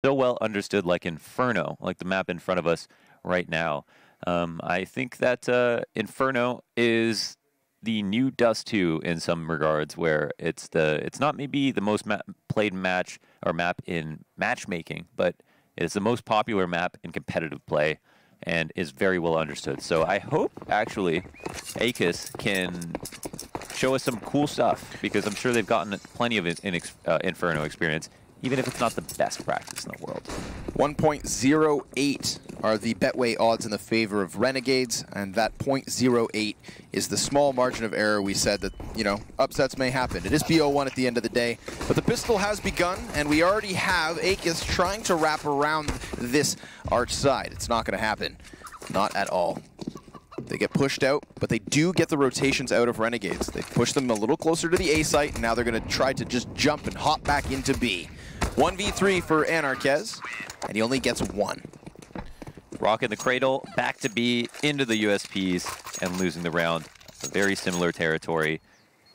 so well understood, like Inferno, like the map in front of us right now. I think that Inferno is the new Dust 2 in some regards, where it's not maybe the most played match or map in matchmaking, but it's the most popular map in competitive play and is very well understood. So I hope actually Aequus can show us some cool stuff, because I'm sure they've gotten plenty of Inferno experience, even if it's not the best practice in the world. 1.08 are the Betway odds in the favor of Renegades, and that 0.08 is the small margin of error we said that, you know, upsets may happen. It is BO1 at the end of the day, but the pistol has begun, and we already have Aequus trying to wrap around this arch side. It's not going to happen. Not at all. They get pushed out, but they do get the rotations out of Renegades. They push them a little closer to the A site, and now they're going to try to just jump and hop back into B. 1v3 for Anarquez, and he only gets one. Rocking the cradle, back to B, into the USPs, and losing the round. A very similar territory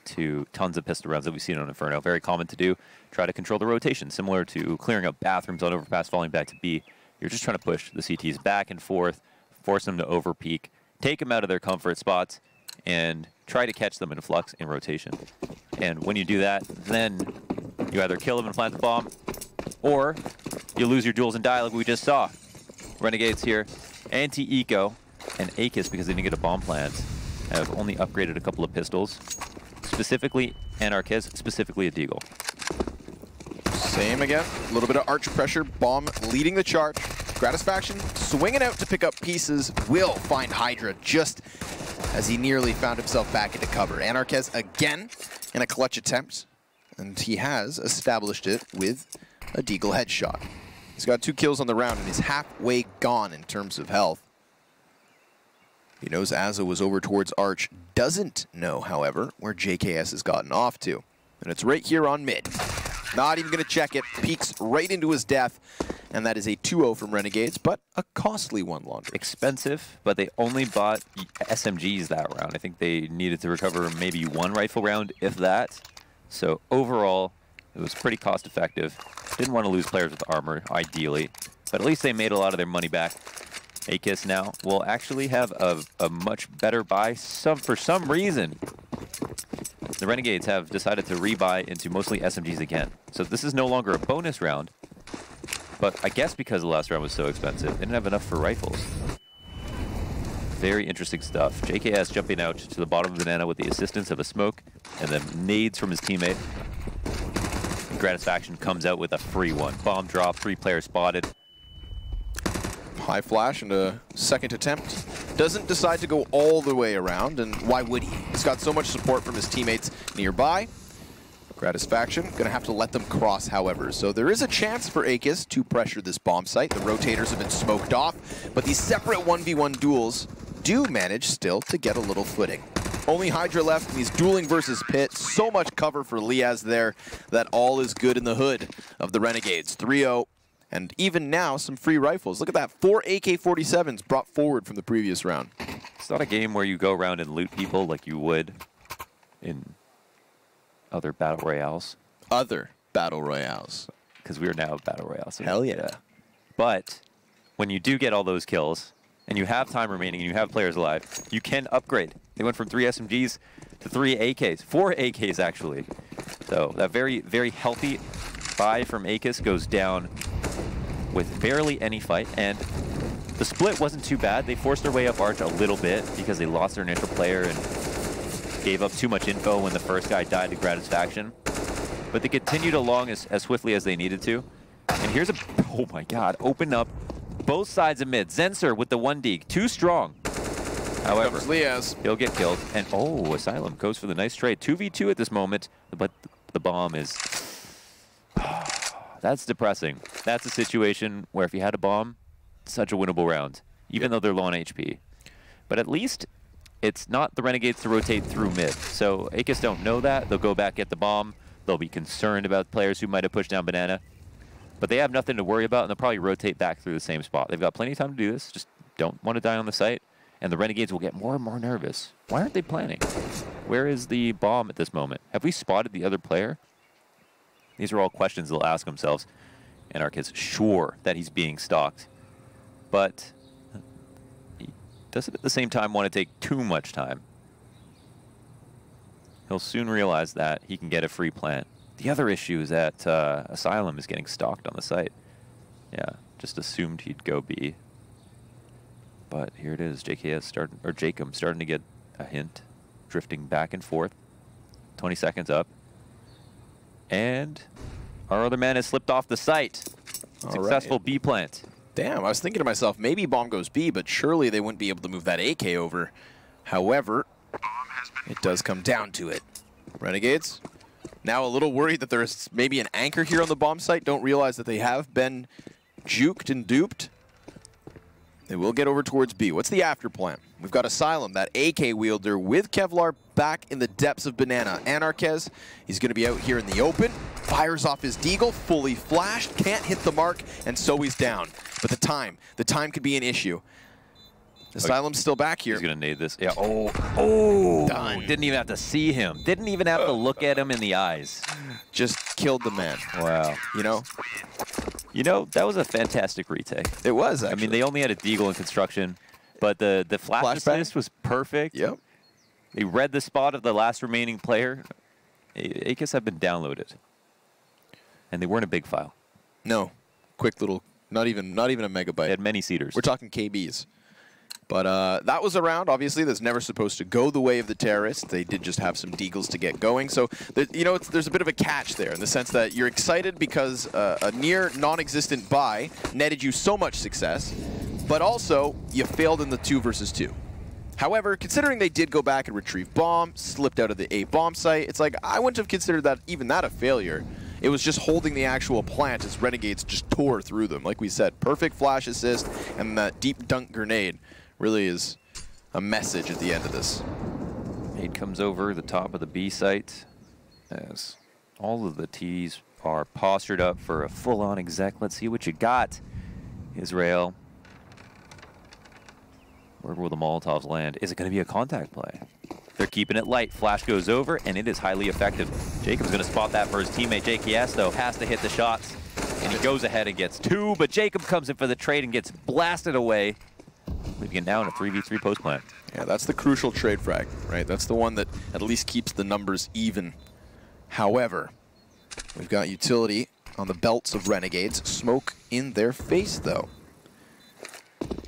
to tons of pistol rounds that we've seen on Inferno. Very common to do. Try to control the rotation, similar to clearing up bathrooms on overpass, falling back to B. You're just trying to push the CTs back and forth, force them to overpeak, take them out of their comfort spots, and try to catch them in flux in rotation. And when you do that, then you either kill them and plant the bomb, or you lose your duels and die like we just saw. Renegades here, anti-eco, and Aequus, because they didn't get a bomb plant, have only upgraded a couple of pistols. Specifically Anarquez, specifically a Deagle. Same again, a little bit of arch pressure, bomb leading the charge. Gratisfaction swinging out to pick up pieces, will find Hydra just as he nearly found himself back into cover. Anarquez again in a clutch attempt, and he has established it with a Deagle headshot. He's got 2 kills on the round and he's halfway gone in terms of health. He knows Azza was over towards Arch, doesn't know, however, where JKS has gotten off to. And it's right here on mid. Not even going to check it, peeks right into his death, and that is a 2-0 from Renegades, but a costly one, Laundry. Expensive, but they only bought SMGs that round. I think they needed to recover maybe 1 rifle round, if that. So overall, it was pretty cost effective. Didn't want to lose players with armor, ideally, but at least they made a lot of their money back. Aequus now will actually have a much better buy. For some reason, the Renegades have decided to rebuy into mostly SMGs again. So this is no longer a bonus round, but I guess because the last round was so expensive, they didn't have enough for rifles. Very interesting stuff. JKS jumping out to the bottom of the banana with the assistance of a smoke, and then nades from his teammate. Gratisfaction comes out with a free one. Bomb drop, 3 players spotted. High flash and a second attempt. Doesn't decide to go all the way around, and why would he? He's got so much support from his teammates nearby. Gratisfaction gonna have to let them cross, however. So there is a chance for Aequus to pressure this bomb site. The rotators have been smoked off, but these separate 1v1 duels do manage still to get a little footing. Only Hydra left, and he's dueling versus Pit. So much cover for Liaz there that all is good in the hood of the Renegades. 3-0, and even now, some free rifles. Look at that, 4 AK-47s brought forward from the previous round. It's not a game where you go around and loot people like you would in other battle royales. Other battle royales. Because we are now battle royales. So hell yeah. But when you do get all those kills, and you have time remaining, and you have players alive, you can upgrade. They went from 3 SMGs to 3 AKs, 4 AKs actually. So that very, very healthy buy from Aequus goes down with barely any fight, and the split wasn't too bad. They forced their way up Arch a little bit because they lost their initial player and gave up too much info when the first guy died to Gratisfaction. But they continued along as swiftly as they needed to. And here's a, oh my god, open up both sides of mid. Zenser with the 1 dig, too strong. However, he'll get killed. And oh, Asylum goes for the nice trade. 2v2 at this moment, but the bomb is... That's depressing. That's a situation where if you had a bomb, such a winnable round, even though they're low on HP. But at least it's not the Renegades to rotate through mid. So Aequus don't know that. They'll go back, get the bomb. They'll be concerned about players who might have pushed down Banana. But they have nothing to worry about, and they'll probably rotate back through the same spot. They've got plenty of time to do this. Just don't want to die on the site. And the Renegades will get more and more nervous. Why aren't they planning? Where is the bomb at this moment? Have we spotted the other player? These are all questions they'll ask themselves. Anarch is sure that he's being stalked, but he doesn't at the same time want to take too much time. He'll soon realize that he can get a free plant. The other issue is that Asylum is getting stalked on the site. Yeah, just assumed he'd go B. But here it is, Jacob starting to get a hint, drifting back and forth. 20 seconds up. And our other man has slipped off the site. Successful right. B plant. Damn, I was thinking to myself, maybe bomb goes B, but surely they wouldn't be able to move that AK over. However, it does come down to it. Renegades, now a little worried that there's maybe an anchor here on the bomb site. Don't realize that they have been juked and duped. They will get over towards B. What's the after plan? We've got Asylum, that AK wielder with Kevlar back in the depths of Banana. Anarchez, he's going to be out here in the open. Fires off his deagle, fully flashed, can't hit the mark, and so he's down. But the time could be an issue. Asylum's still back here. He's going to nade this. Yeah. Oh. Done. Didn't even have to see him. Didn't even have to look at him in the eyes. Just killed the man. Wow. You know? You know, that was a fantastic retake. It was, actually. I mean, they only had a deagle in construction, but the flash assist was perfect. Yep. They read the spot of the last remaining player. Aequus have been downloaded. And they weren't a big file. No. Quick little, not even a megabyte. They had many seeders. We're talking KBs. But that was a round, obviously, that's never supposed to go the way of the terrorists. They did just have some deagles to get going. So, you know, there's a bit of a catch there in the sense that you're excited because a near non-existent buy netted you so much success, but also you failed in the 2 versus 2. However, considering they did go back and retrieve bomb, slipped out of the A bomb site, it's like I wouldn't have considered that even that a failure. It was just holding the actual plant as Renegades just tore through them. Like we said, perfect flash assist and that deep dunk grenade really is a message at the end of this. Nade comes over the top of the B site as all of the T's are postured up for a full-on exec. Let's see what you got, Israel. Where will the Molotovs land? Is it going to be a contact play? They're keeping it light. Flash goes over, and it is highly effective. Jacob's going to spot that for his teammate. JKS, though, has to hit the shots, and he goes ahead and gets 2, but Jacob comes in for the trade and gets blasted away. Leaving it now in a 3v3 post plant. Yeah, that's the crucial trade frag, right? That's the one that at least keeps the numbers even. However, we've got utility on the belts of Renegades. Smoke in their face, though.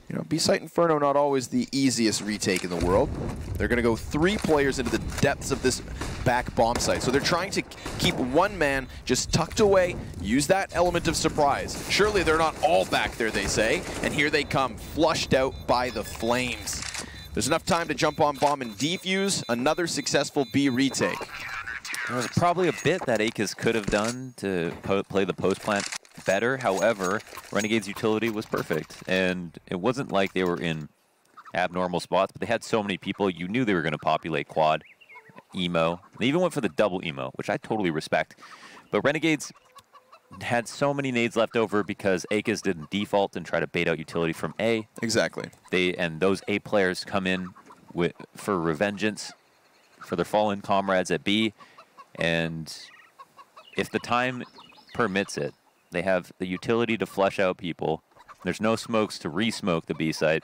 You know, B-Site Inferno not always the easiest retake in the world. They're going to go 3 players into the depths of this back bomb site. So they're trying to keep one man just tucked away, use that element of surprise. Surely they're not all back there, they say. And here they come, flushed out by the flames. There's enough time to jump on bomb and defuse. Another successful B retake. There was probably a bit that Aequus could have done to play the post plant better. However, Renegade's utility was perfect, and it wasn't like they were in abnormal spots, but they had so many people, you knew they were going to populate quad, emo. They even went for the double emo, which I totally respect. But Renegades had so many nades left over because Aequus didn't default and try to bait out utility from A. Exactly. And those A players come in for revengeance for their fallen comrades at B, and if the time permits it, they have the utility to flush out people. There's no smokes to re-smoke the B site.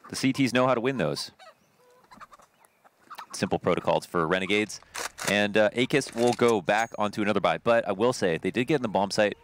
The CTs know how to win those. Simple protocols for Renegades. And Aequus will go back onto another buy. But I will say, they did get in the bomb site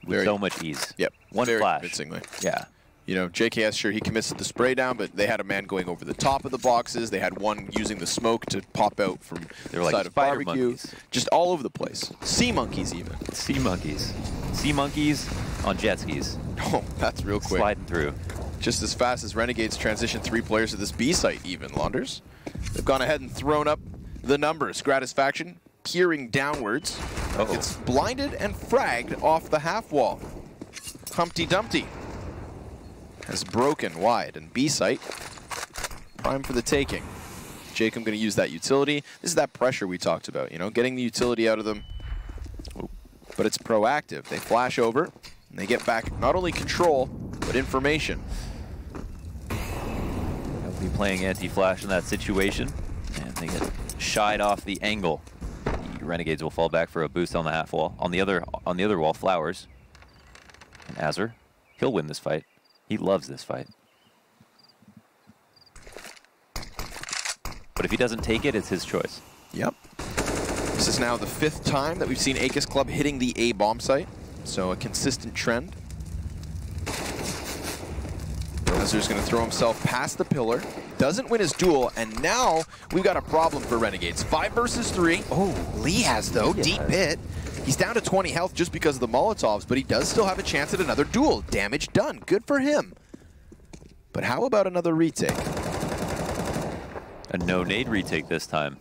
with so much ease. Yep. One very flash. Convincingly. Yeah. You know, JKS, sure, he commits to the spray down, but they had a man going over the top of the boxes. They had one using the smoke to pop out from the side of barbecue. Monkeys. Just all over the place. Sea monkeys, even. Sea monkeys. Sea monkeys on jet skis. Oh, that's real quick. Sliding through. Just as fast as Renegades transition 3 players to this B site, even, Launders. They've gone ahead and thrown up the numbers. Gratisfaction peering downwards. It's blinded and fragged off the half wall. Humpty Dumpty has broken wide, and B site prime for the taking. Jacob going to use that utility. This is that pressure we talked about, you know, getting the utility out of them. But it's proactive. They flash over, and they get back not only control, but information. They'll be playing anti-flash in that situation, and they get shied off the angle. The Renegades will fall back for a boost on the half wall. On the other wall, Flowers. And Azur, he'll win this fight. He loves this fight. But if he doesn't take it, it's his choice. Yep. This is now the 5th time that we've seen Aequus Club hitting the A bomb site, so a consistent trend. Azur's going to throw himself past the pillar, doesn't win his duel, and now we've got a problem for Renegades. 5 versus 3. Oh, Lee has, though, deep hit. He's down to 20 health just because of the Molotovs, but he does still have a chance at another duel. Damage done. Good for him. But how about another retake? A no-nade retake this time.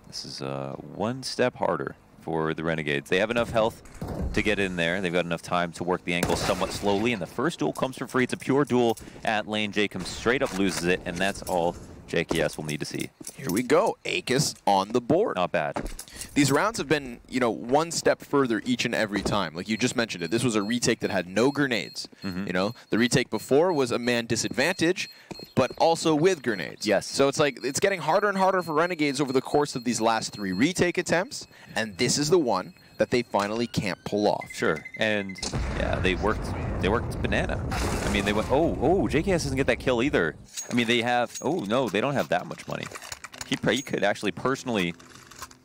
This is one step harder for the Renegades. They have enough health to get in there. They've got enough time to work the angle somewhat slowly, and the first duel comes for free. It's a pure duel at lane. Jacob straight up loses it, and that's all JKS will need to see. Here we go. Aequus on the board. Not bad. These rounds have been, you know, one step further each and every time. Like you just mentioned it, this was a retake that had no grenades. You know, the retake before was a man disadvantage, but also with grenades. Yes. So it's like, it's getting harder and harder for Renegades over the course of these last 3 retake attempts, and this is the one that they finally can't pull off. Sure, and yeah, they worked banana. I mean, they went, oh, JKS doesn't get that kill either. I mean, they have, oh no, they don't have that much money. He could actually personally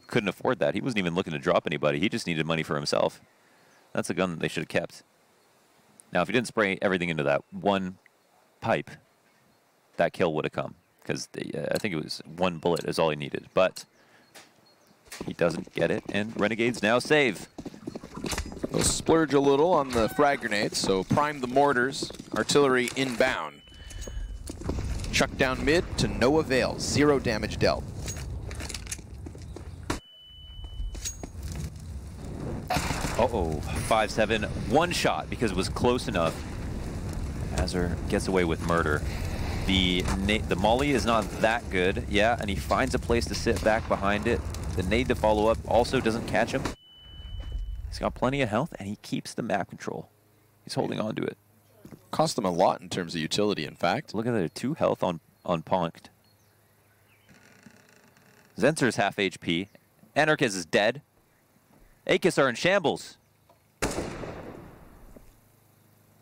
couldn't afford that. He wasn't even looking to drop anybody. He just needed money for himself. That's a gun that they should have kept. Now, if he didn't spray everything into that one pipe, that kill would have come. Because I think it was 1 bullet is all he needed. But he doesn't get it, and Renegades now save. They'll splurge a little on the frag grenades, so prime the mortars, artillery inbound. Chuck down mid to no avail, 0 damage dealt. Uh-oh, 5-7, 1 shot because it was close enough. Azur gets away with murder. The molly is not that good, yeah, and he finds a place to sit back behind it. The nade to follow up also doesn't catch him. He's got plenty of health, and he keeps the map control. He's holding on to it. Cost them a lot in terms of utility, in fact. Look at that, 2 health on Punked. Zenser's half HP. Anarchist is dead. Aequus are in shambles.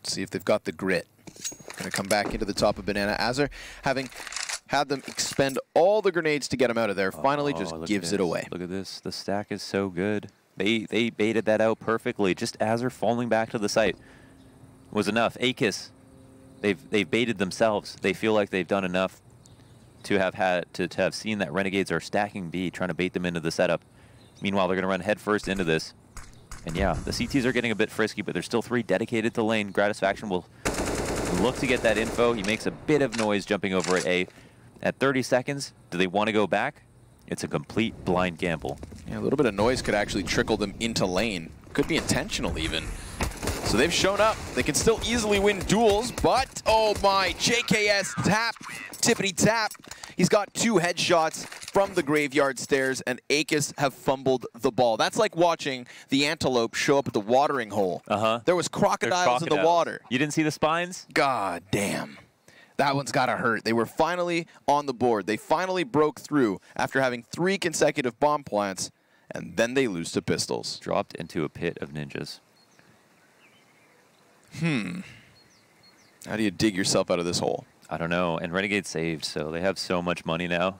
See if they've got the grit. Gonna come back into the top of Banana. Azur, having had them expend all the grenades to get him out of there, finally just gives it away. Look at this. The stack is so good. They baited that out perfectly. Just Azur falling back to the site was enough. Aequus, they've baited themselves. They feel like they've done enough to have seen that Renegades are stacking B, trying to bait them into the setup. Meanwhile, they're going to run headfirst into this. And yeah, the CTs are getting a bit frisky, but there's still 3 dedicated to lane. Gratisfaction will look to get that info. He makes a bit of noise jumping over at A. At 30 seconds, do they want to go back? It's a complete blind gamble. Yeah, a little bit of noise could actually trickle them into lane. Could be intentional even. So they've shown up. They can still easily win duels, but oh my, JKS tap, tippity tap. He's got 2 headshots from the graveyard stairs, and Aequus have fumbled the ball. That's like watching the antelope show up at the watering hole. There was crocodiles in the water. You didn't see the spines? God damn. That one's gotta hurt. They were finally on the board. They finally broke through after having 3 consecutive bomb plants, and then they lose to pistols. Dropped into a pit of ninjas. How do you dig yourself out of this hole? I don't know. And Renegade saved, so they have so much money now.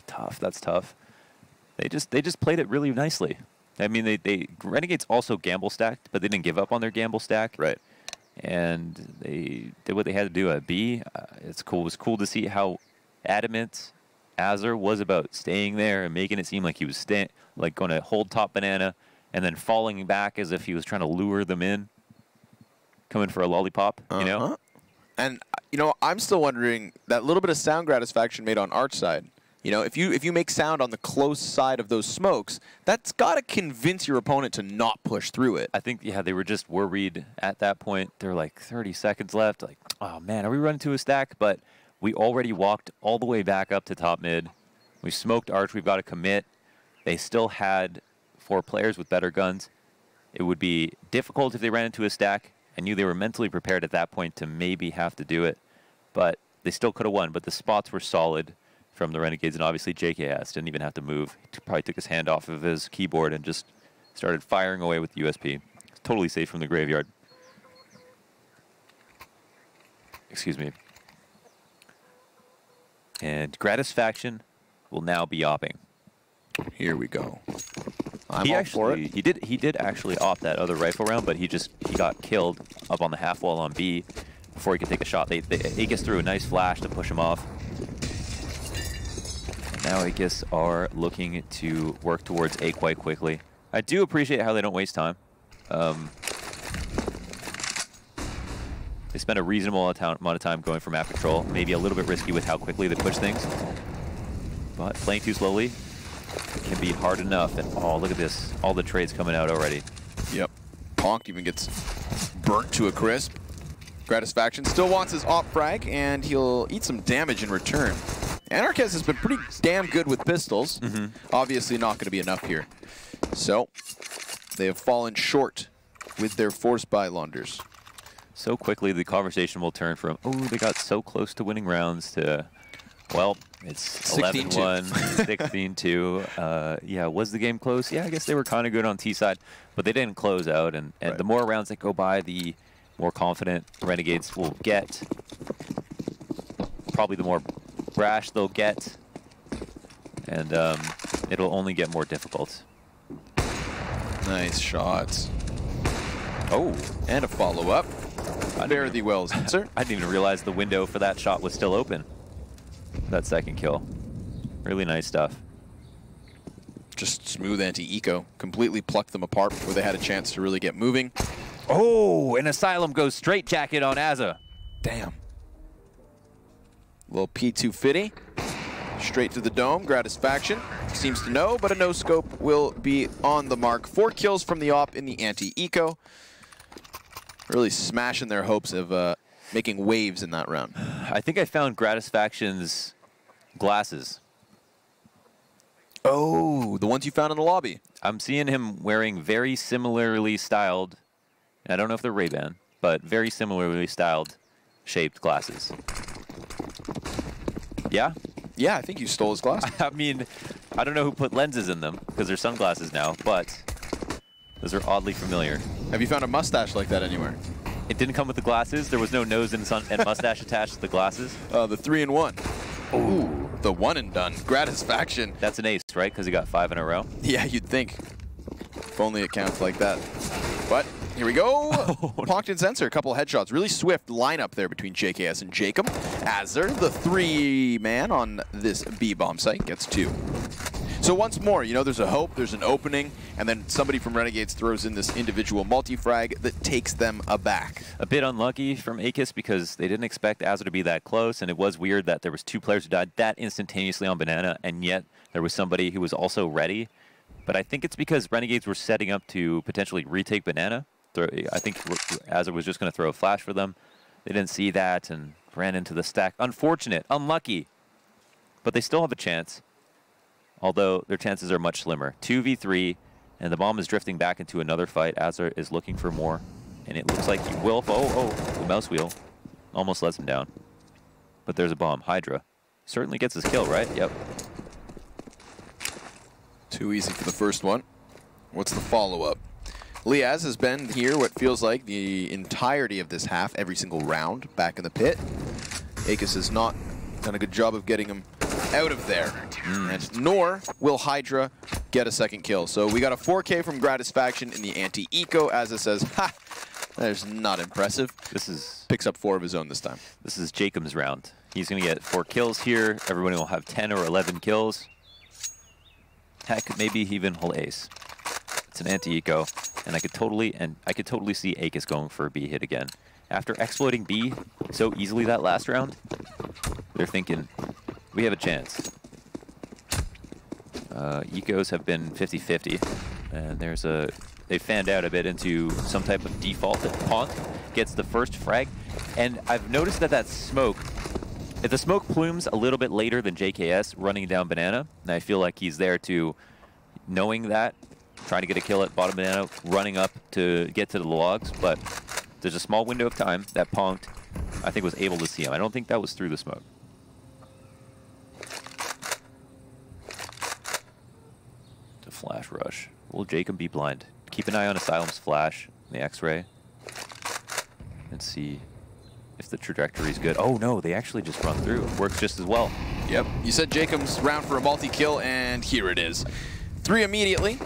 Tough. That's tough. They just played it really nicely. I mean, Renegades also gamble stacked, but they didn't give up on their gamble stack. Right. And they did what they had to do at B. It's cool. It was cool to see how adamant Azur was about staying there and making it seem like he was going to hold top banana and then falling back as if he was trying to lure them in, coming for a lollipop, you know? And, you know, I'm still wondering, that little bit of sound gratisfaction made on Arch side, you know, if you make sound on the close side of those smokes, that's got to convince your opponent to not push through it. I think, yeah, they were just worried at that point. There were like 30 seconds left. Like, oh, man, are we running to a stack? But we already walked all the way back up to top mid. We smoked Arch. We've got to commit. They still had 4 players with better guns. It would be difficult if they ran into a stack. I knew they were mentally prepared at that point to maybe have to do it. But they still could have won. But the spots were solid from the Renegades, and obviously JKS didn't even have to move. He probably took his hand off of his keyboard and just started firing away with USP. It's totally safe from the graveyard. Excuse me. And Gratisfaction will now be opping. Here we go. I'm all for it. He did actually opt that other rifle round, but he got killed up on the half wall on B before he could take a shot. Aequus threw a nice flash to push him off. And now Aequus are looking to work towards A quite quickly. I do appreciate how they don't waste time. They spend a reasonable amount of time going for map control. Maybe a little bit risky with how quickly they push things. But playing too slowly can be hard enough. And oh, look at this. All the trades coming out already. Yep. Ponked even gets burnt to a crisp. Gratisfaction still wants his op frag, and he'll eat some damage in return. Anarchist has been pretty damn good with pistols. Obviously not going to be enough here. So they have fallen short with their forced buy launders. So quickly the conversation will turn from, oh, they got so close to winning rounds to, well, it's 11-1, 16-2. Yeah, was the game close? Yeah, I guess they were kind of good on T side, but they didn't close out. And the more rounds that go by, the more confident Renegades will get. Probably the more brash they'll get. And it'll only get more difficult. Nice shots. Oh, and a follow-up. Fare thee well, Zinser. I didn't even realize the window for that shot was still open. That second kill. Really nice stuff. Just smooth anti-eco. Completely plucked them apart before they had a chance to really get moving. Oh, and Asylum goes straight jacket on Azza. Damn. Little P250. Straight to the dome. Gratisfaction seems to know, but a no-scope will be on the mark. 4 kills from the op in the anti-eco. Really smashing their hopes of making waves in that round. I think I found Gratisfaction's glasses. Oh, the ones you found in the lobby. I'm seeing him wearing very similarly styled, I don't know if they're Ray-Ban, but very similarly styled shaped glasses. Yeah? Yeah, I think you stole his glasses. I mean, I don't know who put lenses in them, because they're sunglasses now, but those are oddly familiar. Have you found a mustache like that anywhere? It didn't come with the glasses. There was no nose and mustache attached to the glasses. The 3-in-1. Ooh, the 1-and-done. Gratisfaction. That's an ace, right? Because he got 5 in a row. Yeah, you'd think. If only it counts like that. But here we go. Ponked and Sensor, a couple of headshots. Really swift lineup there between JKS and Jacob. Azzer, the 3-man on this B-bomb site, gets 2. So once more, you know, there's a hope, there's an opening, and then somebody from Renegades throws in this individual multi-frag that takes them aback. A bit unlucky from Aequus because they didn't expect Azzer to be that close, and it was weird that there was 2 players who died that instantaneously on Banana, and yet there was somebody who was also ready. But I think it's because Renegades were setting up to potentially retake Banana. I think Azzer was just going to throw a flash for them. They didn't see that and ran into the stack. Unfortunate, unlucky, but they still have a chance. Although their chances are much slimmer. 2v3, and the bomb is drifting back into another fight. Azzer is looking for more, and it looks like he will. Oh, the mouse wheel almost lets him down. But there's a bomb. Hydra certainly gets his kill, right? Yep. Too easy for the first one. What's the follow-up? Liaz has been here what feels like the entirety of this half, every single round, back in the pit. Aequus has not done a good job of getting him out of there. And nor will Hydra get a second kill. So we got a 4K from Gratisfaction in the anti-eco. As it says, ha, that is not impressive. Picks up 4 of his own this time. This is Jacob's round. He's going to get 4 kills here. Everybody will have 10 or 11 kills. Heck, maybe even whole ace. It's an anti-eco, and I could totally see Aequus going for a B hit again. After exploiting B so easily that last round, they're thinking, we have a chance. Ecos have been 50-50, and they fanned out a bit into some type of default that Ponk gets the first frag. And I've noticed that smoke, if the smoke plumes a little bit later than JKS running down Banana, and I feel like he's there to, knowing that, trying to get a kill at bottom Banana, running up to get to the logs, but there's a small window of time that Ponked, I think, was able to see him. I don't think that was through the smoke. flash rush. Will Jacob be blind? Keep an eye on Asylum's flash, the X-ray, and see if the trajectory is good. Oh no, they actually just run through. It works just as well. Yep. You said Jacob's round for a multi-kill, and here it is. 3 immediately.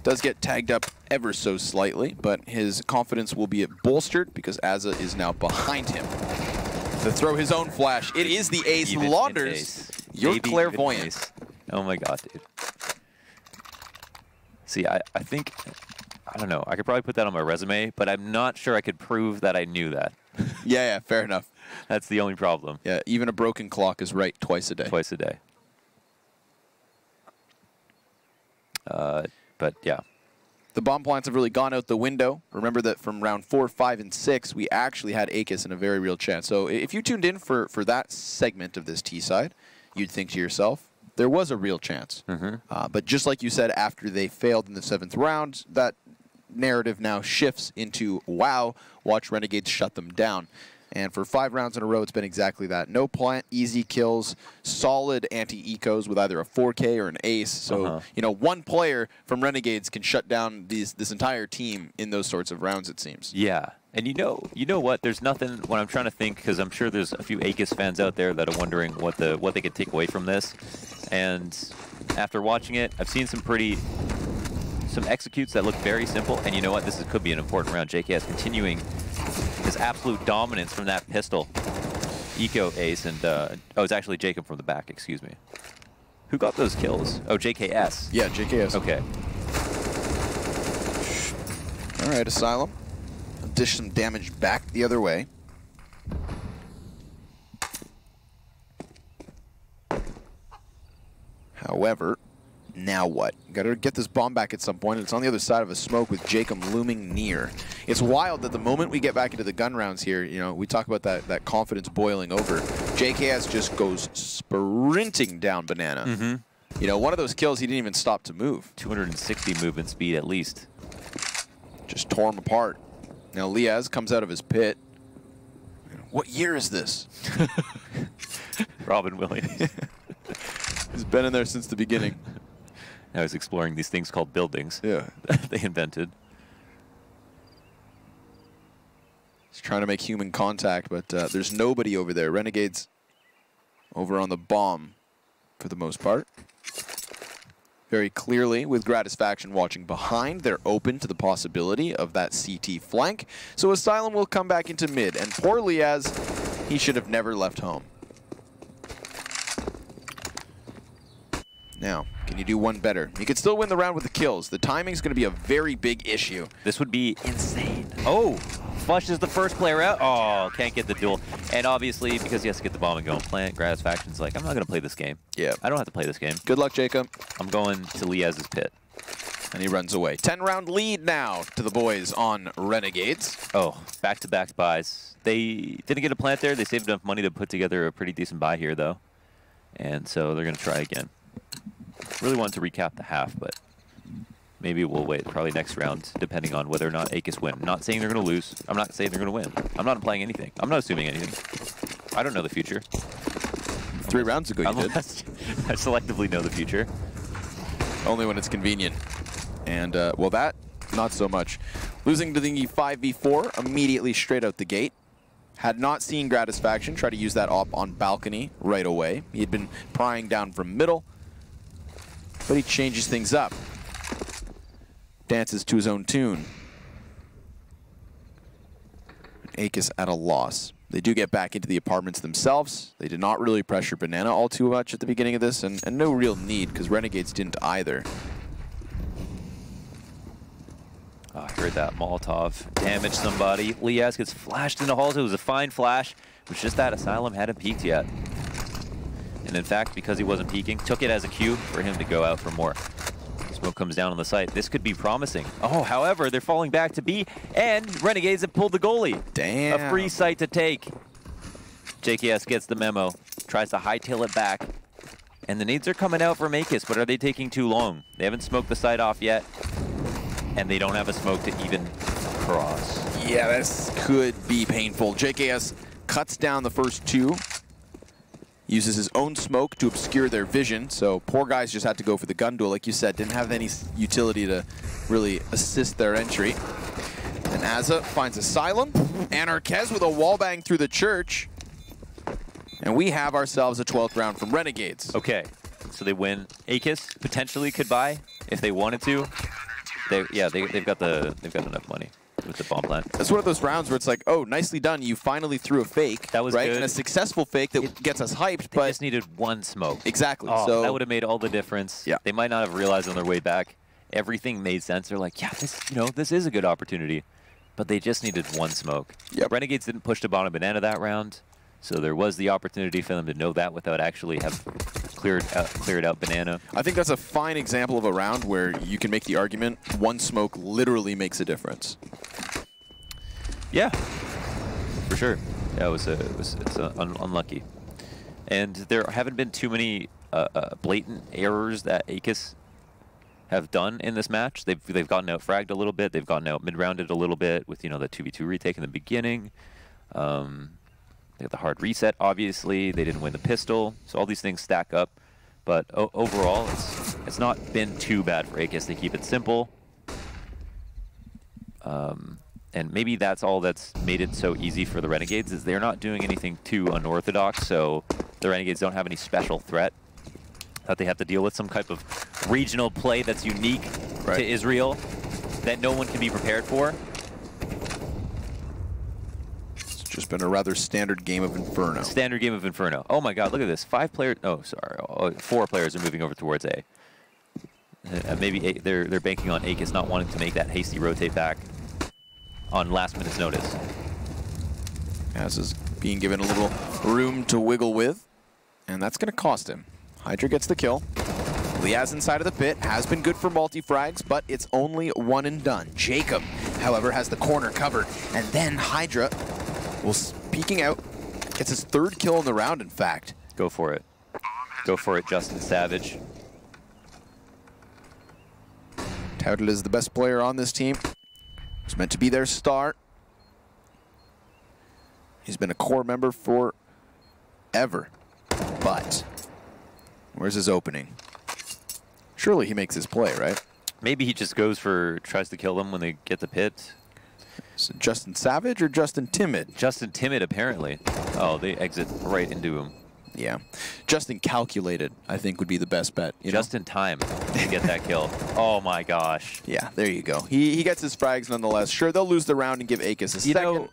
Does get tagged up ever so slightly, but his confidence will be bolstered because Azza is now behind him. To throw his own flash, it is the ace. Launders, you're Maybe clairvoyant. Oh my god, dude. See, I think, I don't know, I could probably put that on my resume, but I'm not sure I could prove that I knew that. Yeah, fair enough. That's the only problem. Yeah, even a broken clock is right twice a day. Twice a day. But yeah. The bomb plants have really gone out the window. Remember that from round 4, 5, and 6, we actually had Aequus in a very real chance. So if you tuned in for that segment of this T-side, you'd think to yourself, there was a real chance. But just like you said, after they failed in the 7th round, that narrative now shifts into, wow, watch Renegades shut them down. And for 5 rounds in a row, it's been exactly that. No plant, easy kills, solid anti-ecos with either a 4K or an ace. So, you know, one player from Renegades can shut down this entire team in those sorts of rounds, it seems. Yeah. And you know what? There's nothing, when I'm trying to think, because I'm sure there's a few Aequus fans out there that are wondering what they could take away from this. And after watching it, I've seen some executes that look very simple. And you know what? This could be an important round. JKS continuing his absolute dominance from that pistol. Eco ace and, oh, it's actually Jacob from the back, excuse me. Who got those kills? Oh, JKS. Yeah, JKS. Okay. All right, Asylum. Dish some damage back the other way. However, now what? Got to get this bomb back at some point. It's on the other side of a smoke with Jacob looming near. It's wild that the moment we get back into the gun rounds here, you know, we talk about that confidence boiling over. JKS just goes sprinting down Banana. You know, one of those kills, he didn't even stop to move. 260 movement speed at least. Just tore him apart. Now Liaz comes out of his pit. What year is this? Robin Williams. He's been in there since the beginning. Now he's exploring these things called buildings. Yeah. They invented. He's trying to make human contact, but there's nobody over there. Renegades over on the bomb for the most part. Very clearly, with Gratisfaction watching behind, they're open to the possibility of that CT flank. So Asylum will come back into mid, and poor Liaz, he should have never left home. Now, can you do one better? You could still win the round with the kills. The timing's going to be a very big issue. This would be insane. Oh, flushes the first player out. Oh, can't get the duel. And obviously, because he has to get the bomb and go and plant, Gratisfaction's like, I'm not going to play this game. Yeah. I don't have to play this game. Good luck, Jacob. I'm going to Liaz's pit. And he runs away. 10-round lead now to the boys on Renegades. Oh, back-to-back buys. They didn't get a plant there. They saved enough money to put together a pretty decent buy here, though. And so they're going to try again. Really wanted to recap the half, but maybe we'll wait. Probably next round, depending on whether or not Aequus win. I'm not saying they're going to lose. I'm not saying they're going to win. I'm not implying anything. I'm not assuming anything. I don't know the future. 3 rounds ago you did. I selectively know the future. Only when it's convenient. And, well, that, not so much. Losing to the 5v4 immediately straight out the gate. Had not seen Gratisfaction try to use that op on balcony right away. He had been prying down from middle, but he changes things up. Dances to his own tune. Aequus at a loss. They do get back into the apartments themselves. They did not really pressure Banana all too much at the beginning of this, and no real need, because Renegades didn't either. Oh, I heard that Molotov damage somebody. Liaz gets flashed in the halls. It was a fine flash. It was just that Asylum hadn't peeked yet. And in fact, because he wasn't peeking, took it as a cue for him to go out for more. Smoke comes down on the site. This could be promising. Oh, however, they're falling back to B, and Renegades have pulled the goalie. Damn. A free site to take. JKS gets the memo, tries to hightail it back. And the nades are coming out from Aequus, but are they taking too long? They haven't smoked the site off yet. And they don't have a smoke to even cross. Yeah, this could be painful. JKS cuts down the first 2. uses his own smoke to obscure their vision, so poor guys just had to go for the gun duel, like you said, didn't have any utility to really assist their entry. And Azza finds Asylum, Anarquez with a wallbang through the church, and we have ourselves a 12th round from Renegades. Okay, so they win. Aequus potentially could buy if they wanted to. They've got enough money with the bomb plant. That's one of those rounds where it's like, oh, nicely done. You finally threw a fake. That was right, good. And a successful fake that gets us hyped. But they just needed one smoke. Exactly. Oh, so that would have made all the difference. Yeah. They might not have realized on their way back. Everything made sense. They're like, yeah, this is a good opportunity. But they just needed one smoke. Yep. Renegades didn't push the bottom banana that round, so there was the opportunity for them to know that without actually have cleared out banana. I think that's a fine example of a round where you can make the argument one smoke literally makes a difference. Yeah, for sure. Yeah, it's unlucky. And there haven't been too many blatant errors that Aequus have done in this match. They've gotten out fragged a little bit. They've gotten out mid-rounded a little bit with, the 2v2 retake in the beginning. They got the hard reset, obviously. They didn't win the pistol. So all these things stack up. But overall, it's not been too bad for Aequus. They keep it simple. And maybe that's all that's made it so easy for the Renegades, is they're not doing anything too unorthodox, so the Renegades don't have any special threat that they have to deal with, some type of regional play that's unique to Israel that no one can be prepared for. It's just been a rather standard game of Inferno. Standard game of Inferno. Oh my god, look at this. 5 players, oh sorry, 4 players are moving over towards A. Maybe they're banking on Aequus not wanting to make that hasty rotate back on last minute's notice. As is being given a little room to wiggle with, and that's going to cost him. Hydra gets the kill. Liaz inside of the pit has been good for multi-frags, but it's only one and done. Jacob, however, has the corner covered, and then Hydra will peeking out, gets his 3rd kill in the round, in fact. Go for it. Go for it, Justin Savage. Touted as the best player on this team. He's meant to be their star. He's been a core member forever. But where's his opening? Surely he makes his play, right? Maybe he just tries to kill them when they get the pit. So Justin Savage or Justin Timid? Justin Timid, apparently. Oh, they exit right into him. Yeah. Justin Calculated, I think, would be the best bet. Just in time to get that kill. Oh my gosh. Yeah, there you go. He gets his frags nonetheless. Sure, they'll lose the round and give Aequus a second.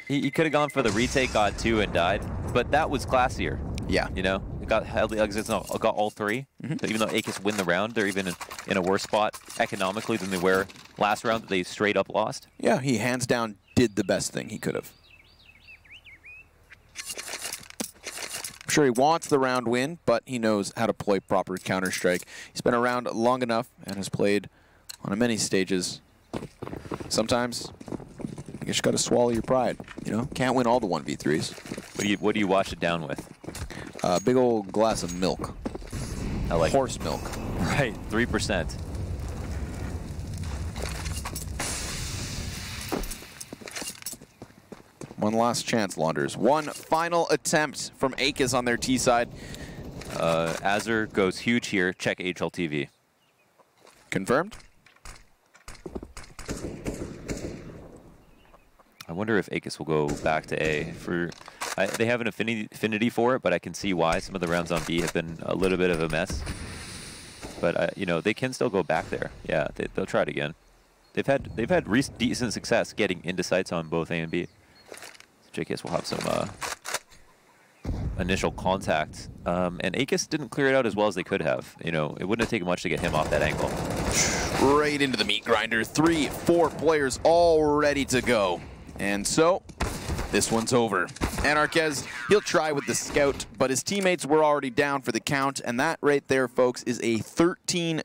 He could have gone for the retake, got 2 and died, but that was classier. Yeah. It got held the exits, got all 3. So even though Aequus win the round, they're even in a worse spot economically than they were last round that they straight up lost. Yeah, he hands down did the best thing he could have. I'm sure he wants the round win, but he knows how to play proper Counter-Strike. He's been around long enough and has played on many stages. Sometimes you just got to swallow your pride. Can't win all the 1v3s. What do you wash it down with? A big old glass of milk. I like horse milk. Right, 3%. One last chance, Launders. One final attempt from Aequus on their T side. Azur goes huge here. Check HLTV. Confirmed? I wonder if Aequus will go back to A. They have an affinity for it, but I can see why some of the rounds on B have been a little bit of a mess. But they can still go back there. Yeah, they'll try it again. They've had decent success getting into sites on both A and B. JKS will have some initial contact, and Aequus didn't clear it out as well as they could have. It wouldn't have taken much to get him off that angle. Right into the meat grinder. 3, 4 players all ready to go. And so, this one's over. Anarquez, he'll try with the scout, but his teammates were already down for the count, and that right there, folks, is a 13-2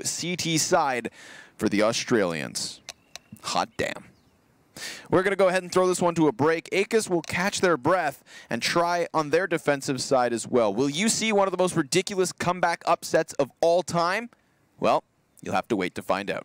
CT side for the Australians. Hot damn. We're going to go ahead and throw this one to a break. Aequus will catch their breath and try on their defensive side as well. Will you see one of the most ridiculous comeback upsets of all time? Well, you'll have to wait to find out.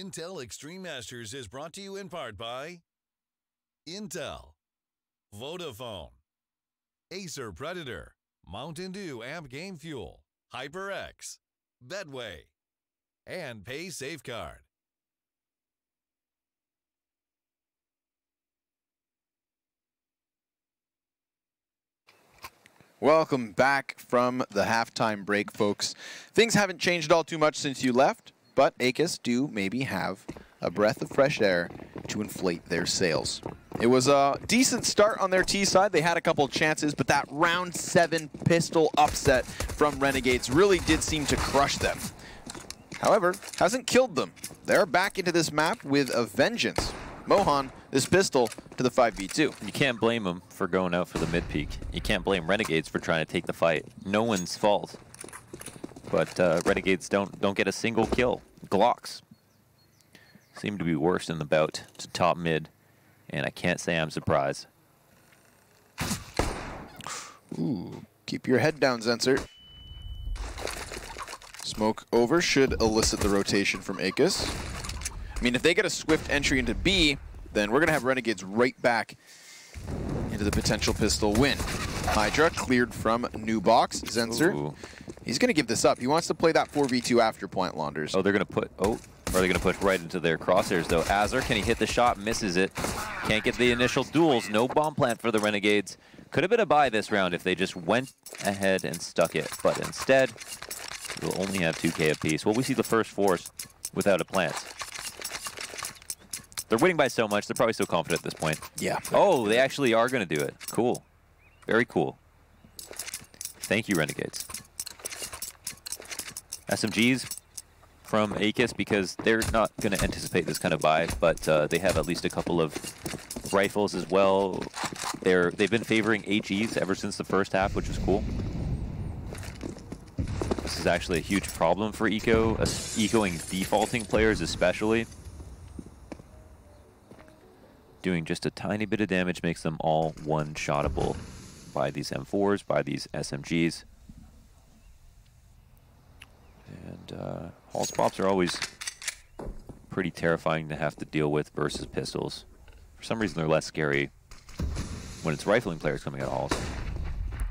Intel Extreme Masters is brought to you in part by Intel, Vodafone, Acer Predator, Mountain Dew Amp Game Fuel, HyperX, Betway, and Pay Safeguard. Welcome back from the halftime break, folks. Things haven't changed all too much since you left, but Aequus do maybe have a breath of fresh air to inflate their sails. It was a decent start on their T side. They had a couple of chances, but that round 7 pistol upset from Renegades really did seem to crush them. However, hasn't killed them. They're back into this map with a vengeance. Mohan, this pistol to the 5v2. You can't blame them for going out for the mid peak. You can't blame Renegades for trying to take the fight. No one's fault. But Renegades don't get a single kill. Glocks seem to be worse in the bout to top mid, and I can't say I'm surprised. Ooh, keep your head down, Zenser. Smoke over should elicit the rotation from Aequus. I mean, if they get a swift entry into B, then we're going to have Renegades right back into the potential pistol win. Hydra cleared from new box. Zenser, Ooh. He's going to give this up. He wants to play that 4v2 after point, Launders. Oh, they're going to put, are they going to push right into their crosshairs, though? Azur, can he hit the shot? Misses it. Can't get the initial duels. No bomb plant for the Renegades. Could have been a buy this round if they just went ahead and stuck it, but instead, we'll only have 2K apiece. Well, we see the first force without a plant. They're winning by so much, they're probably so confident at this point. Yeah. Oh, they actually are going to do it. Cool. Very cool. Thank you, Renegades. SMGs from Aequus, because they're not going to anticipate this kind of buy, but they have at least a couple of rifles as well. They've been favoring HEs ever since the first half, which is cool. This is actually a huge problem for ecoing defaulting players especially. Doing just a tiny bit of damage makes them all one-shottable by these M4s, by these SMGs. And Hall's Pops are always pretty terrifying to have to deal with versus pistols. For some reason, they're less scary when it's rifling players coming out of Halls.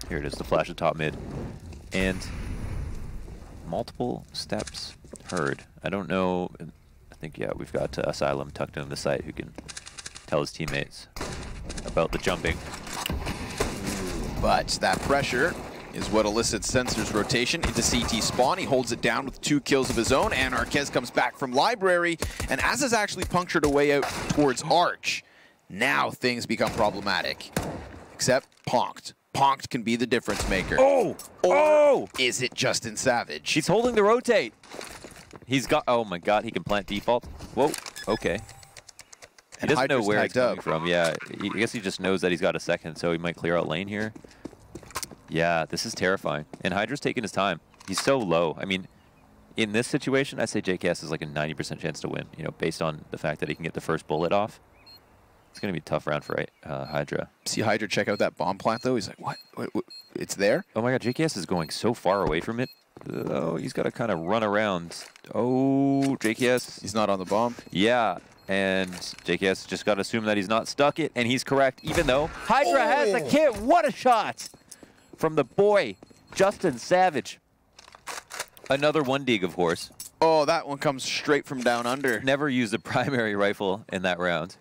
Here it is, the flash of top mid. And multiple steps heard. I don't know. I think, yeah, we've got Asylum tucked into the site who can tell his teammates about the jumping. But that pressure is what elicits Sensor's rotation into CT spawn. He holds it down with 2 kills of his own, and Arquez comes back from Library, and as is actually punctured away out towards Arch. Now things become problematic. Except Ponked. Ponked can be the difference maker. Oh! Or is it Justin Savage? He's holding the rotate. He's got, oh my god, he can plant default. Whoa, okay. He doesn't know where it's coming from. Yeah, I guess he just knows that he's got a second, so he might clear out lane here. Yeah, this is terrifying. And Hydra's taking his time. He's so low. I mean, in this situation, I say JKS is like a 90% chance to win, you know, based on the fact that he can get the first bullet off. It's going to be a tough round for Hydra. See Hydra check out that bomb plant, though? He's like, what? It's there? Oh my god, JKS is going so far away from it. Oh, he's got to kind of run around. Oh, JKS. He's not on the bomb? Yeah. And JKS just got to assume that he's not stuck it, and he's correct, even though Hydra has the kit. What a shot from the boy, Justin Savage. Another 1-dig, of course. Oh, that one comes straight from down under. Never used a primary rifle in that round.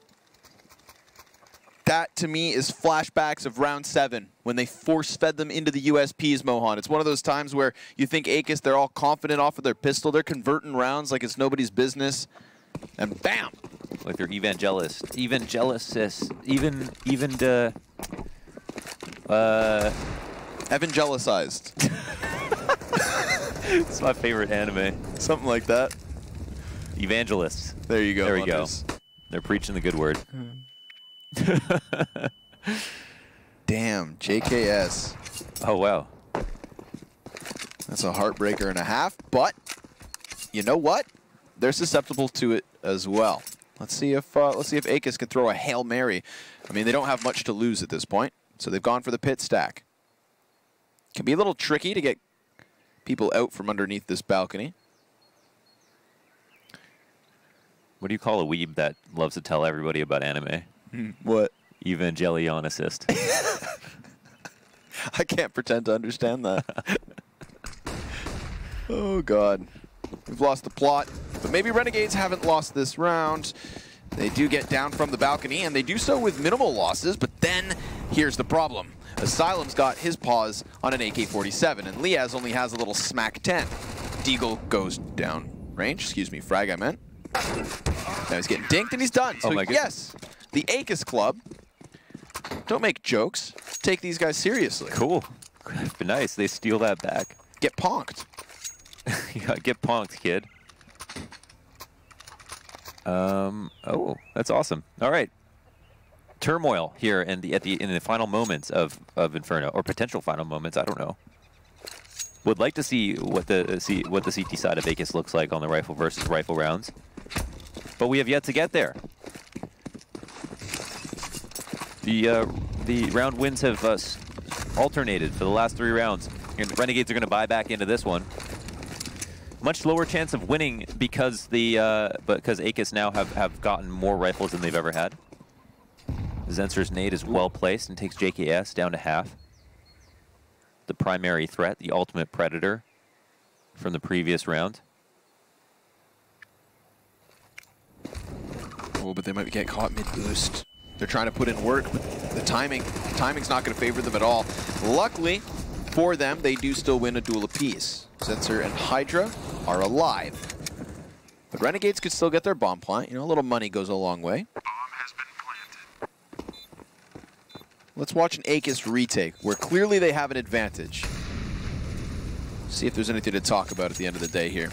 That, to me, is flashbacks of round 7, when they force-fed them into the USPs, Mohan. It's one of those times where you think Aequus, they're all confident off of their pistol. They're converting rounds like it's nobody's business. And bam! Like they're evangelicized. It's my favorite anime. Something like that. Evangelists. There you go. There we go. They're preaching the good word. Damn, JKS. Oh, wow. That's a heartbreaker and a half, but you know what? They're susceptible to it as well. Let's see if Aequus can throw a Hail Mary. I mean, they don't have much to lose at this point, so they've gone for the pit stack. Can be a little tricky to get people out from underneath this balcony. What do you call a weeb that loves to tell everybody about anime? What? Evangelion assist. I can't pretend to understand that. Oh, God. We've lost the plot, but maybe Renegades haven't lost this round. They do get down from the balcony, and they do so with minimal losses, but then here's the problem. Asylum's got his paws on an AK-47, and Liaz only has a little smack 10. Deagle goes down range, excuse me, frag I meant. Now he's getting dinked, and he's done. So yes, the Aequus club, don't make jokes, take these guys seriously. Cool. Nice, they steal that back. Get ponked. Yeah, get punked, kid. Oh, that's awesome. All right. Turmoil here in the final moments of Inferno, or potential final moments. I don't know. Would like to see what the CT side of Aequus looks like on the rifle versus rifle rounds, but we have yet to get there. The round wins have alternated for the last 3 rounds, and Renegades are going to buy back into this one. Much lower chance of winning because because Aequus now have gotten more rifles than they've ever had. Zenser's nade is well placed and takes JKS down to half. The primary threat, the ultimate predator from the previous round. Oh, but they might get caught mid-boost. They're trying to put in work, but the timing's not going to favor them at all. Luckily for them, they do still win a duel apiece. Zenser and Hydra are alive. But Renegades could still get their bomb plant. You know, a little money goes a long way. Let's watch an Aequus retake, where clearly they have an advantage. See if there's anything to talk about at the end of the day here.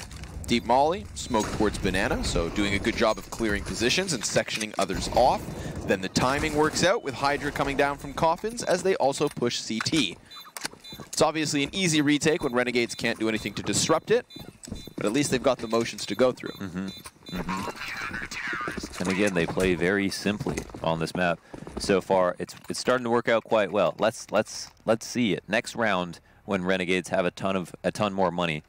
Deep Molly, smoke towards Banana, so doing a good job of clearing positions and sectioning others off. Then the timing works out with Hydra coming down from coffins as they also push CT. It's obviously an easy retake when Renegades can't do anything to disrupt it, but at least they've got the motions to go through. And again, they play very simply on this map. So far, it's starting to work out quite well. Let's see it next round when Renegades have a ton more money.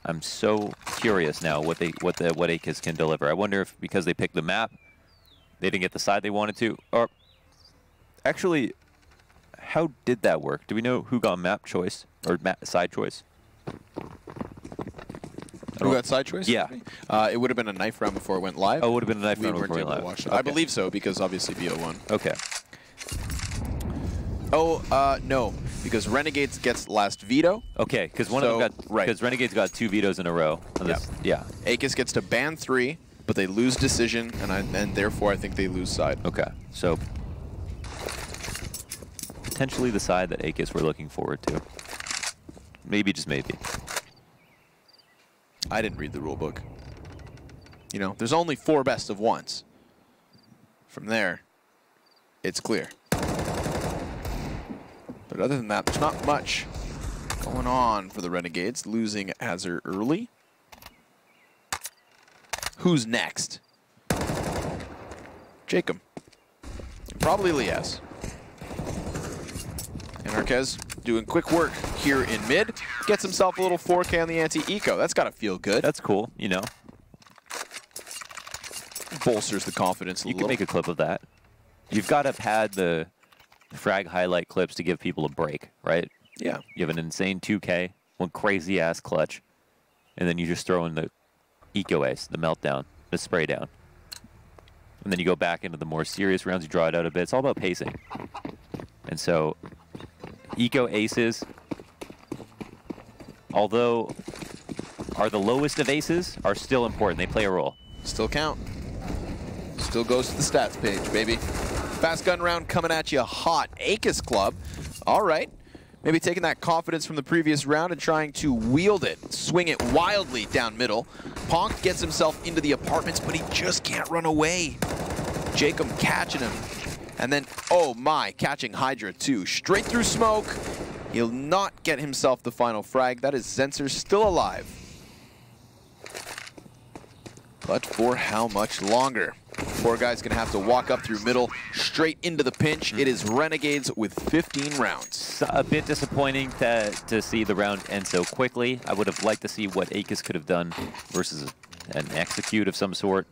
I'm so curious now what Aequus can deliver. I wonder if because they picked the map, they didn't get the side they wanted to, or actually, how did that work? Do we know who got map choice or side choice? Who got side choice? Yeah. It would have been a knife round before it went live. Oh, it would have been a knife round before it went live. Watch it. Okay. I believe so, because obviously BO won. Okay. Oh, no, because Renegades gets last veto. Okay, because one of them got because Renegades got 2 vetoes in a row. Yeah. Aequus gets to ban 3, but they lose decision, and therefore I think they lose side. Okay, so potentially the side that Aequus were looking forward to. Maybe, just maybe. I didn't read the rule book. You know, there's only 4 best of ones. From there, it's clear. But other than that, there's not much going on for the Renegades, losing Azure early. Who's next? Jacob. And probably Liaz. And Arquez doing quick work here in mid. Gets himself a little 4K on the anti-eco. That's got to feel good. That's cool, you know. Bolsters the confidence a little. You can make a clip of that. You've got to have had the frag highlight clips to give people a break, right? Yeah. You have an insane 2K, one crazy-ass clutch, and then you just throw in the eco ace, the meltdown, the spray down. And then you go back into the more serious rounds, you draw it out a bit. It's all about pacing. And so, eco aces, although are the lowest of aces, are still important. They play a role. Still count. Still goes to the stats page, baby. Fast gun round coming at you hot. Aequus club. All right. Maybe taking that confidence from the previous round and trying to wield it. Swing it wildly down middle. Ponk gets himself into the apartments, but he just can't run away. Jacob catching him. And then, oh my, catching Hydra too. Straight through smoke. He'll not get himself the final frag. That is Zenser still alive. But for how much longer? Poor guy's gonna have to walk up through middle, straight into the pinch. It is Renegades with 15 rounds. A bit disappointing to see the round end so quickly. I would have liked to see what Aequus could have done versus an execute of some sort.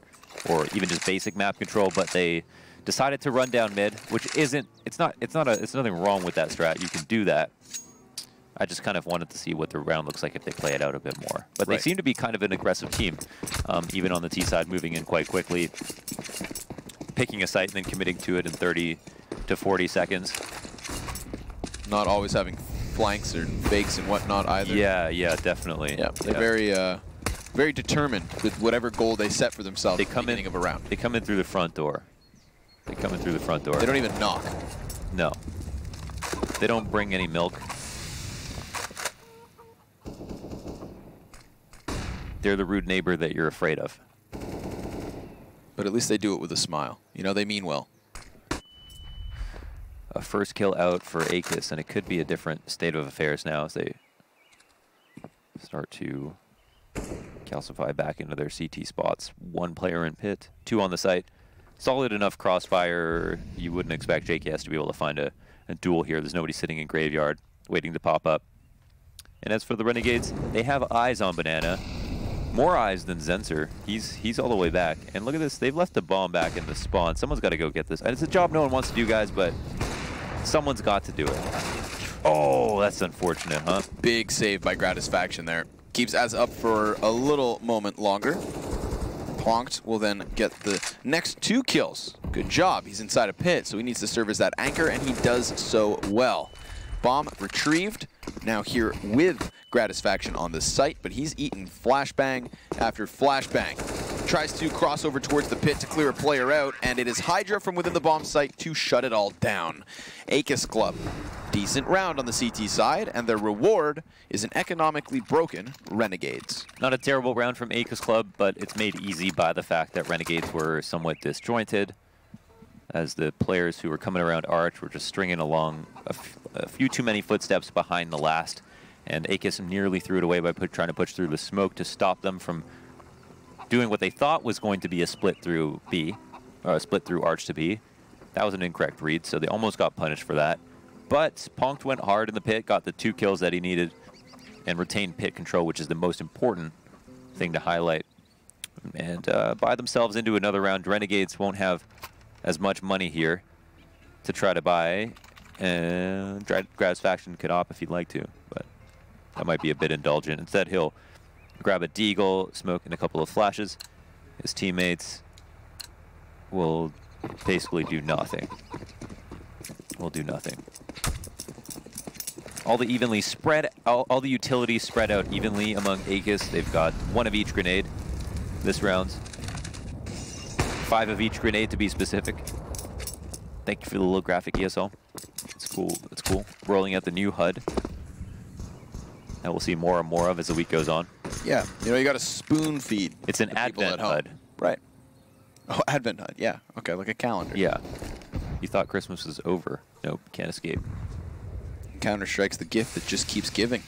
or even just basic map control, but they decided to run down mid, which isn't, it's nothing wrong with that strat. You can do that. I just kind of wanted to see what the round looks like if they play it out a bit more. But they seem to be kind of an aggressive team, even on the T side, moving in quite quickly, picking a site and then committing to it in 30 to 40 seconds. Not always having flanks or fakes and whatnot either. Yeah, definitely. Yeah, they're very determined with whatever goal they set for themselves at the beginning of a round. They come in through the front door. They come in through the front door. They don't even knock. No. They don't bring any milk. They're the rude neighbor that you're afraid of. But at least they do it with a smile. You know, they mean well. A first kill out for Aequus, and it could be a different state of affairs now as they start to calcify back into their CT spots. 1 player in pit, 2 on the site. Solid enough crossfire. You wouldn't expect JKS to be able to find a duel here. There's nobody sitting in graveyard waiting to pop up. And as for the Renegades, they have eyes on Banana. More eyes than Zenser. He's all the way back. And look at this. They've left the bomb back in the spawn. Someone's got to go get this. And it's a job no one wants to do, guys, but someone's got to do it. Oh, that's unfortunate, huh? Big save by Gratisfaction there. Keeps Az up for a little moment longer. Plonked will then get the next 2 kills. Good job. He's inside a pit, so he needs to serve as that anchor, and he does so well. Bomb retrieved. Now here with Gratisfaction on the site, but he's eaten flashbang after flashbang. Tries to cross over towards the pit to clear a player out, and it is Hydra from within the bomb site to shut it all down. Aequus Club, decent round on the CT side, and their reward is an economically broken Renegades. Not a terrible round from Aequus Club, but it's made easy by the fact that Renegades were somewhat disjointed, as the players who were coming around Arch were just stringing along a few too many footsteps behind the last, and Aequus nearly threw it away by trying to push through the smoke to stop them from doing what they thought was going to be a split through B, or a split through Arch to B. That was an incorrect read, so they almost got punished for that. But Punked went hard in the pit, got the 2 kills that he needed, and retained pit control, which is the most important thing to highlight. And buy themselves into another round. Renegades won't have as much money here to try to buy, and Gratisfaction could op if he'd like to, but that might be a bit indulgent. Instead, he'll grab a deagle, smoke, and a couple of flashes. His teammates will basically do nothing. Will do nothing. All the evenly spread, all the utilities spread out evenly among Aequus. They've got 1 of each grenade this round. 5 of each grenade to be specific. Thank you for the little graphic, ESL. It's cool. It's cool. Rolling out the new HUD that we'll see more and more of as the week goes on. Yeah, you know, you got to spoon feed. It's an Advent HUD. Right. Oh, Advent HUD. Yeah. Okay, like a calendar. Yeah. You thought Christmas was over. Nope, can't escape. Counter-Strike's the gift that just keeps giving.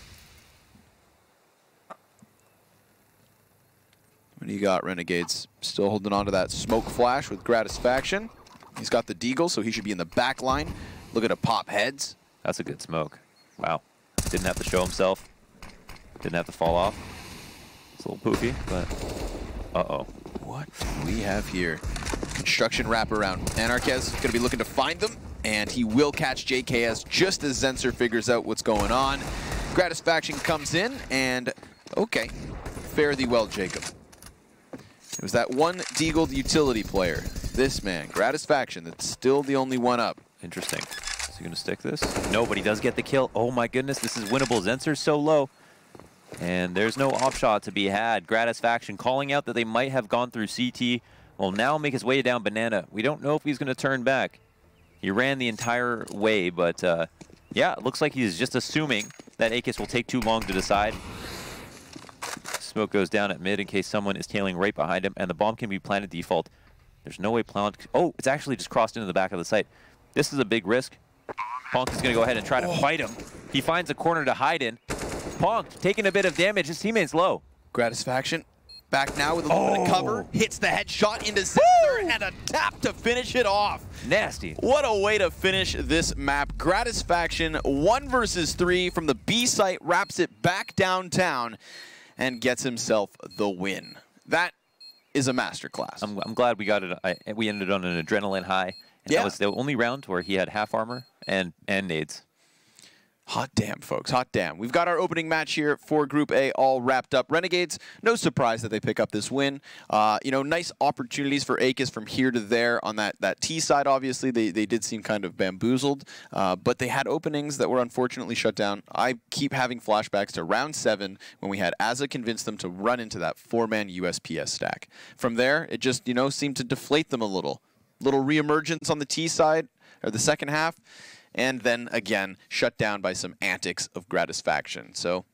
What do you got, Renegades? Still holding on to that smoke flash with Gratisfaction. He's got the deagle, so he should be in the back line. Looking to pop heads. That's a good smoke. Wow. Didn't have to show himself. Didn't have to fall off. It's a little poofy, but uh-oh. What do we have here? Construction wraparound. Anarquez going to be looking to find them, and he will catch JKS just as Zenser figures out what's going on. Gratisfaction comes in, and okay. Fare thee well, Jacob. It was that one deagled utility player. This man, Gratisfaction, that's still the only one up. Interesting. Is he going to stick this? No, but he does get the kill. Oh my goodness, this is winnable. Zenser's so low. And there's no offshot to be had. Gratisfaction calling out that they might have gone through CT. Will now make his way down Banana. We don't know if he's going to turn back. He ran the entire way, but yeah, it looks like he's just assuming that Aequus will take too long to decide. Smoke goes down at mid in case someone is tailing right behind him, and the bomb can be planted default. There's no way planted. Oh, it's actually just crossed into the back of the site. This is a big risk. Ponk is going to go ahead and try to fight him. He finds a corner to hide in. Ponk taking a bit of damage. His teammate's low. Gratisfaction back now with a little bit of cover. Hits the headshot into Zenser and a tap to finish it off. Nasty. What a way to finish this map. Gratisfaction 1 versus 3 from the B site, wraps it back downtown and gets himself the win. That is a masterclass. I'm glad we got it. We ended on an adrenaline high. And that was the only round where he had half armor and nades. Hot damn, folks. Hot damn. We've got our opening match here for Group A all wrapped up. Renegades, no surprise that they pick up this win. You know, nice opportunities for Aequus from here to there on that T side, obviously. They did seem kind of bamboozled, but they had openings that were unfortunately shut down. I keep having flashbacks to round 7 when we had Azza convince them to run into that 4-man USPS stack. From there, it just, you know, seemed to deflate them a little. Little reemergence on the T side, or the second half. And then, again, shut down by some antics of Gratisfaction. So